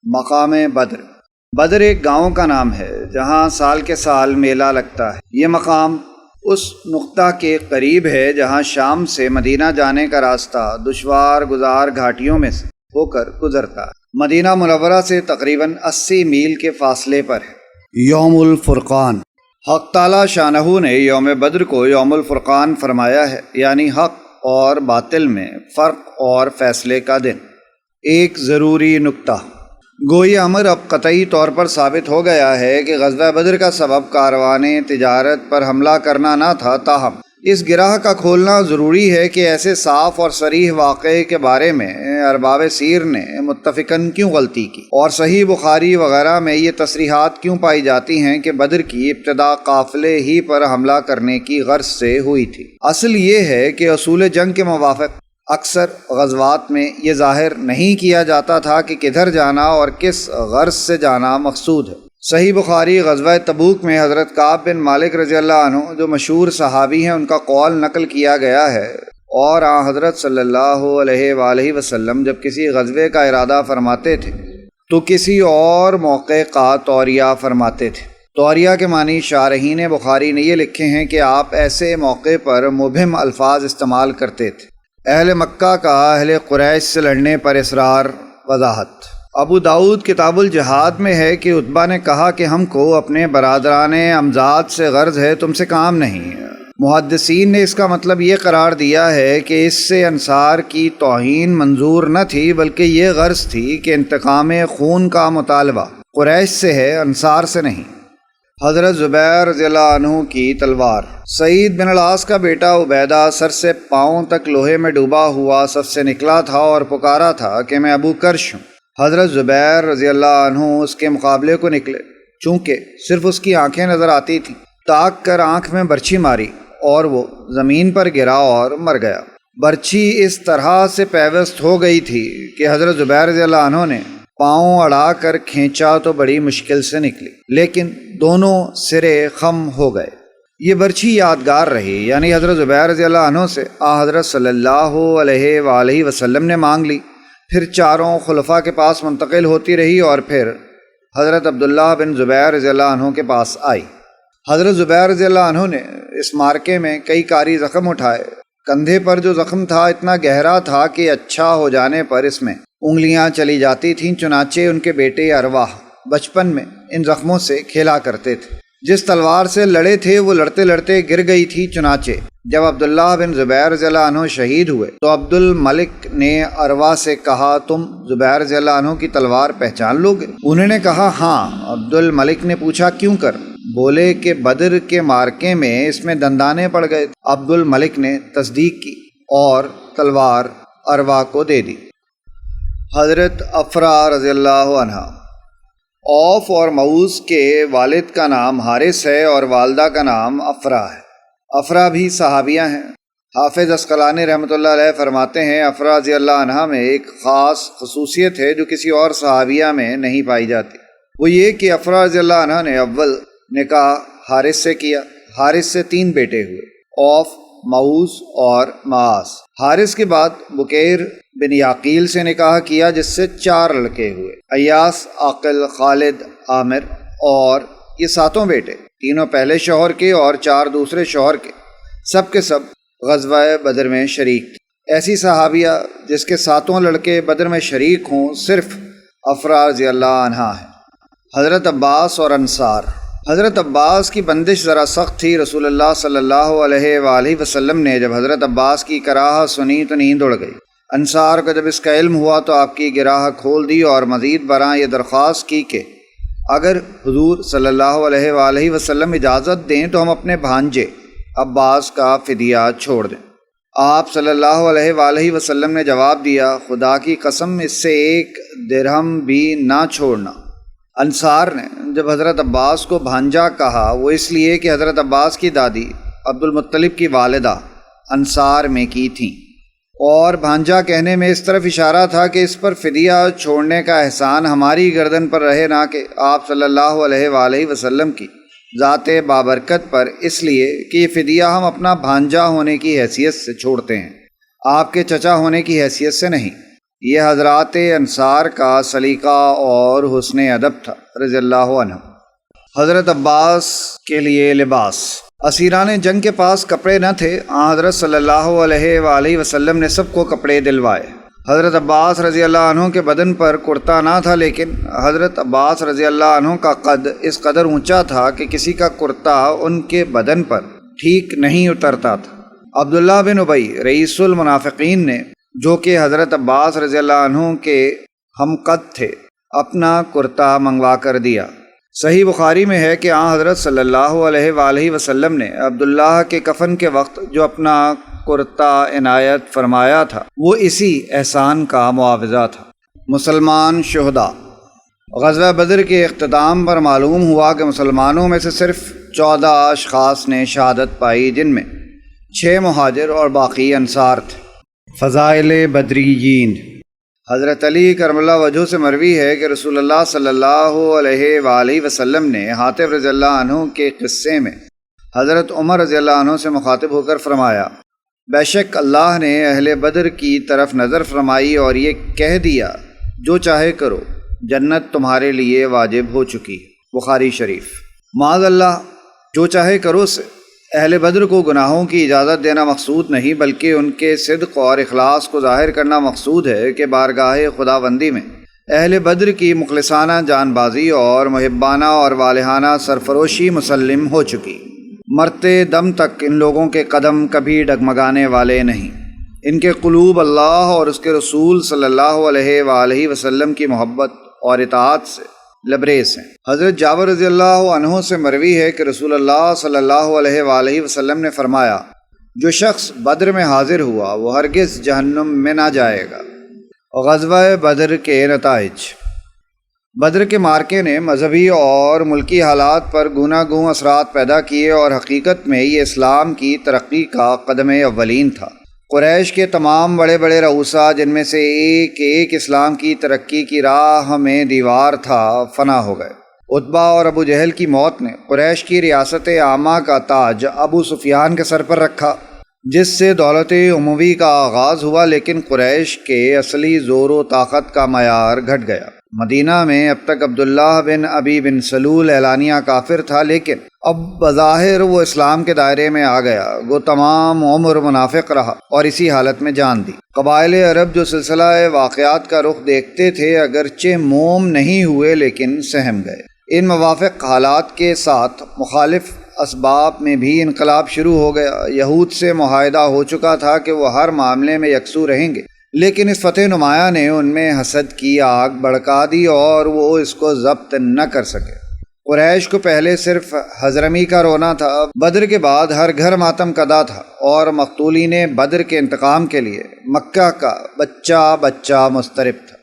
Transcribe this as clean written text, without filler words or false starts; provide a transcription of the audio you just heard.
مقام بدر۔ بدر ایک گاؤں کا نام ہے جہاں سال کے سال میلہ لگتا ہے۔ یہ مقام اس نقطہ کے قریب ہے جہاں شام سے مدینہ جانے کا راستہ دشوار گزار گھاٹیوں میں سے ہو کر گزرتا ہے۔ مدینہ منورہ سے تقریباً 80 میل کے فاصلے پر ہے۔ یوم الفرقان، حق تعالی شانہ نے یوم بدر کو یوم الفرقان فرمایا ہے، یعنی حق اور باطل میں فرق اور فیصلے کا دن۔ ایک ضروری نکتہ، گوئی امر اب قطعی طور پر ثابت ہو گیا ہے کہ غزوہ بدر کا سبب کاروان تجارت پر حملہ کرنا نہ تھا، تاہم اس گرہ کا کھولنا ضروری ہے کہ ایسے صاف اور صریح واقعے کے بارے میں ارباب سیر نے متفقاً کیوں غلطی کی، اور صحیح بخاری وغیرہ میں یہ تصریحات کیوں پائی جاتی ہیں کہ بدر کی ابتدا قافلے ہی پر حملہ کرنے کی غرض سے ہوئی تھی۔ اصل یہ ہے کہ اصول جنگ کے موافق اکثر غزوات میں یہ ظاہر نہیں کیا جاتا تھا کہ کدھر جانا اور کس غرض سے جانا مقصود ہے۔ صحیح بخاری غزوہ تبوک میں حضرت کعب بن مالک رضی اللہ عنہ جو مشہور صحابی ہیں ان کا قول نقل کیا گیا ہے، اور حضرت صلی اللہ علیہ وآلہ وسلم جب کسی غزوے کا ارادہ فرماتے تھے تو کسی اور موقع کا توریہ فرماتے تھے۔ توریہ کے معنی شارحین بخاری نے یہ لکھے ہیں کہ آپ ایسے موقع پر مبہم الفاظ استعمال کرتے تھے۔ اہل مکہ کا اہل قریش سے لڑنے پر اصرار، وضاحت۔ ابو داؤد کتاب الجہاد میں ہے کہ عتبہ نے کہا کہ ہم کو اپنے برادران امزاد سے غرض ہے، تم سے کام نہیں۔ محدثین نے اس کا مطلب یہ قرار دیا ہے کہ اس سے انصار کی توہین منظور نہ تھی، بلکہ یہ غرض تھی کہ انتقام خون کا مطالبہ قریش سے ہے، انصار سے نہیں۔ حضرت زبیر رضی اللہ عنہ کی تلوار۔ سعید بن العاص کا بیٹا عبیدہ سر سے پاؤں تک لوہے میں ڈوبا ہوا صف سے نکلا تھا اور پکارا تھا کہ میں ابو کرش ہوں۔ حضرت زبیر رضی اللہ عنہ اس کے مقابلے کو نکلے، چونکہ صرف اس کی آنکھیں نظر آتی تھیں، تاک کر آنکھ میں برچھی ماری اور وہ زمین پر گرا اور مر گیا۔ برچھی اس طرح سے پیوست ہو گئی تھی کہ حضرت زبیر رضی اللہ عنہ نے پاؤں اڑا کر کھینچا تو بڑی مشکل سے نکلی، لیکن دونوں سرے خم ہو گئے۔ یہ برچھی یادگار رہی، یعنی حضرت زبیر رضی اللہ عنہ سے حضرت صلی اللہ علیہ وآلہ وسلم نے مانگ لی، پھر چاروں خلفاء کے پاس منتقل ہوتی رہی اور پھر حضرت عبداللہ بن زبیر رضی اللہ عنہ کے پاس آئی۔ حضرت زبیر رضی اللہ عنہ نے اس مارکے میں کئی کاری زخم اٹھائے۔ کندھے پر جو زخم تھا اتنا گہرا تھا کہ اچھا ہو جانے پر اس میں انگلیاں چلی جاتی تھیں، چنانچہ ان کے بیٹے ارواح بچپن میں ان زخموں سے کھیلا کرتے تھے۔ جس تلوار سے لڑے تھے وہ لڑتے لڑتے گر گئی تھی، چنانچہ جب عبداللہ بن زبیر رضی اللہ عنہ شہید ہوئے تو عبد الملک نے ارواح سے کہا، تم زبیر رضی اللہ عنہ کی تلوار پہچان لو گے؟ انہوں نے کہا ہاں۔ عبد الملک نے پوچھا کیوں کر؟ بولے کہ بدر کے مارکے میں اس میں دندانے پڑ گئے۔ عبد الملک نے تصدیق کی اور تلوار ارواح کو دے دی۔ حضرت افرا رضی اللہ عنہ۔ اوف اور معوذ کے والد کا نام حارث ہے اور والدہ کا نام افرا ہے۔ افرا بھی صحابیہ ہیں۔ حافظ عسقلانی رحمۃ اللہ علیہ فرماتے ہیں افرا رضی اللہ عنہ میں ایک خاص خصوصیت ہے جو کسی اور صحابیہ میں نہیں پائی جاتی، وہ یہ کہ افرا رضی اللہ عنہ نے اول نکاح حارث سے کیا۔ حارث سے 3 بیٹے ہوئے، اوف، معوذ اور معاذ۔ حارث کے بعد بکیر بن یعقیل سے نکاح کیا جس سے 4 لڑکے ہوئے، ایاس، عاقل، خالد، عامر، اور یہ 7 بیٹے، 3 پہلے شوہر کے اور 4 دوسرے شوہر کے، سب کے سب غزوہ بدر میں شریک تھے۔ ایسی صحابیہ جس کے 7 لڑکے بدر میں شریک ہوں صرف افرا رضی اللہ عنہ ہے۔ حضرت عباس اور انصار۔ حضرت عباس کی بندش ذرا سخت تھی۔ رسول اللہ صلی اللہ علیہ وآلہ وسلم نے جب حضرت عباس کی کراہت سنی تو نیند اڑ گئی۔ انصار کو جب اس کا علم ہوا تو آپ کی گراہ کھول دی اور مزید برآں یہ درخواست کی کہ اگر حضور صلی اللہ علیہ وآلہ وسلم اجازت دیں تو ہم اپنے بھانجے عباس کا فدیہ چھوڑ دیں۔ آپ صلی اللہ علیہ وآلہ وسلم نے جواب دیا، خدا کی قسم اس سے 1 درہم بھی نہ چھوڑنا۔ انصار نے جب حضرت عباس کو بھانجا کہا وہ اس لیے کہ حضرت عباس کی دادی عبد المطلب کی والدہ انصار میں کی تھیں، اور بھانجا کہنے میں اس طرف اشارہ تھا کہ اس پر فدیہ چھوڑنے کا احسان ہماری گردن پر رہے، نہ کہ آپ صلی اللہ علیہ وآلہ وسلم کی ذات بابرکت پر، اس لیے کہ یہ فدیہ ہم اپنا بھانجا ہونے کی حیثیت سے چھوڑتے ہیں، آپ کے چچا ہونے کی حیثیت سے نہیں۔ یہ حضرات انصار کا سلیقہ اور حسن ادب تھا رضی اللہ عنہ۔ حضرت عباس کے لیے لباس۔ اسیران جنگ کے پاس کپڑے نہ تھے، حضرت صلی اللہ علیہ وآلہ وسلم نے سب کو کپڑے دلوائے۔ حضرت عباس رضی اللہ عنہ کے بدن پر کرتا نہ تھا، لیکن حضرت عباس رضی اللہ عنہ کا قد اس قدر اونچا تھا کہ کسی کا کرتا ان کے بدن پر ٹھیک نہیں اترتا تھا۔ عبداللہ بن ابی رئیس المنافقین نے، جو کہ حضرت عباس رضی اللہ عنہ کے ہم قد تھے، اپنا کرتا منگوا کر دیا۔ صحیح بخاری میں ہے کہ حضرت صلی اللہ علیہ وآلہ وسلم نے عبداللہ کے کفن کے وقت جو اپنا کرتا عنایت فرمایا تھا وہ اسی احسان کا معاوضہ تھا۔ مسلمان شہداء۔ غزوہ بدر کے اختتام پر معلوم ہوا کہ مسلمانوں میں سے صرف 14 اشخاص نے شہادت پائی، جن میں 6 مہاجر اور باقی انصار تھے۔ فضائل بدریین۔ حضرت علی کرم اللہ وجہہ سے مروی ہے کہ رسول اللہ صلی اللہ علیہ وآلہ وسلم نے حاتب رضی اللہ عنہ کے قصے میں حضرت عمر رضی اللہ عنہ سے مخاطب ہو کر فرمایا، بے شک اللہ نے اہل بدر کی طرف نظر فرمائی اور یہ کہہ دیا، جو چاہے کرو، جنت تمہارے لیے واجب ہو چکی۔ بخاری شریف۔ معاذ اللہ، جو چاہے کرو سے اہل بدر کو گناہوں کی اجازت دینا مقصود نہیں، بلکہ ان کے صدق اور اخلاص کو ظاہر کرنا مقصود ہے کہ بارگاہ خداوندی میں اہل بدر کی مخلصانہ جان بازی اور محبانہ اور والہانہ سرفروشی مسلم ہو چکی۔ مرتے دم تک ان لوگوں کے قدم کبھی ڈگمگانے والے نہیں، ان کے قلوب اللہ اور اس کے رسول صلی اللہ علیہ وآلہ وسلم کی محبت اور اطاعت سے لبریز ہیں۔ حضرت جابر رضی اللہ عنہ سے مروی ہے کہ رسول اللہ صلی اللہ علیہ وآلہ وسلم نے فرمایا، جو شخص بدر میں حاضر ہوا وہ ہرگز جہنم میں نہ جائے گا۔ غزوہ بدر کے نتائج۔ بدر کے مارکے نے مذہبی اور ملکی حالات پر گوناگوں اثرات پیدا کیے اور حقیقت میں یہ اسلام کی ترقی کا قدم اولین تھا۔ قریش کے تمام بڑے بڑے رؤسا، جن میں سے ایک ایک اسلام کی ترقی کی راہ میں دیوار تھا، فنا ہو گئے۔ عتبہ اور ابو جہل کی موت نے قریش کی ریاست عامہ کا تاج ابو سفیان کے سر پر رکھا، جس سے دولت اموی کا آغاز ہوا، لیکن قریش کے اصلی زور و طاقت کا معیار گھٹ گیا۔ مدینہ میں اب تک عبداللہ بن ابی بن سلول اعلانیہ کافر تھا، لیکن اب بظاہر وہ اسلام کے دائرے میں آ گیا، وہ تمام عمر منافق رہا اور اسی حالت میں جان دی۔ قبائل عرب جو سلسلہ واقعات کا رخ دیکھتے تھے، اگرچہ موم نہیں ہوئے لیکن سہم گئے۔ ان موافق حالات کے ساتھ مخالف اسباب میں بھی انقلاب شروع ہو گیا۔ یہود سے معاہدہ ہو چکا تھا کہ وہ ہر معاملے میں یکسو رہیں گے، لیکن اس فتح نمایاں نے ان میں حسد کی آگ بھڑکا دی اور وہ اس کو ضبط نہ کر سکے۔ قریش کو پہلے صرف حضرمی کا رونا تھا، بدر کے بعد ہر گھر ماتم کدا تھا، اور مقتولین بدر کے انتقام کے لیے مکہ کا بچہ بچہ مضطرب تھا۔